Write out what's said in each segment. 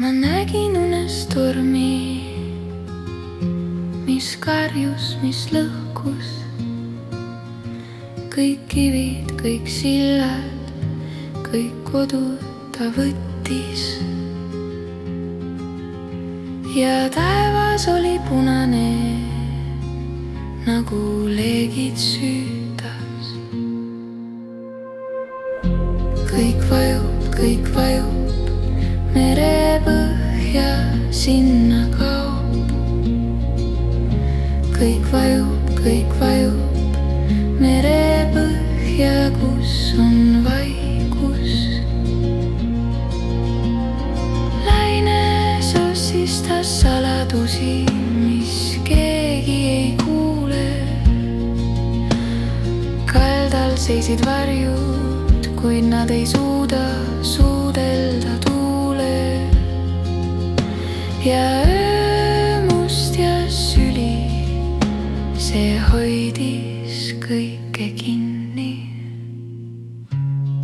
Ma nägin unes tormi, mis karjus, mis lõhkus. Kõik kivid, kõik sillad, kõik kodud ta võttis. Ja taevas oli punane, nagu leegid süütas. Kõik vajub, merepõhja sinna kaob. Kõik vajub, merepõhja, kus on vaikus. Laine sossistas saladusi, mis keegi ei kuule. Kaldal seisid varjud, kuid nad ei suudelda tuule. Ja öömust ja süli, see hoidis kõike kinni.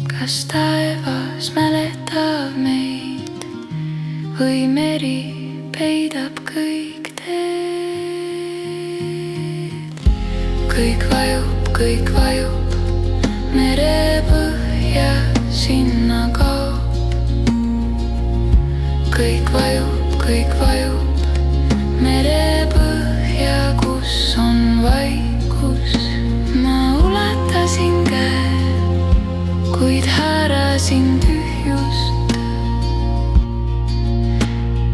Kas taevas mäletab meid või meri peidab kõik teed? Kõik vajub, merepõhja sinna kaob. Kõik vajub, merepõhja, kus on vaikus. Ma ulatasin käe, kuid haarasin tühjust.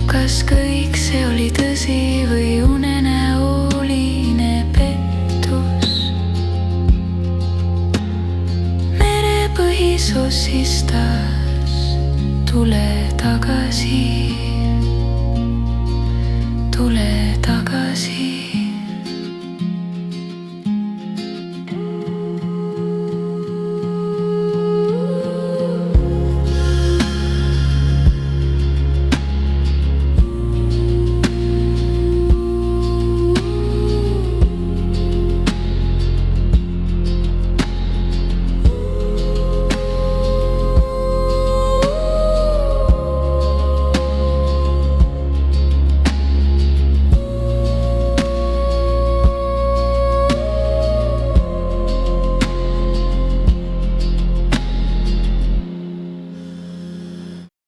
Kas kõik see oli tõsi või unenäoline pettus? Merepõhi sossistas, tule tagasi.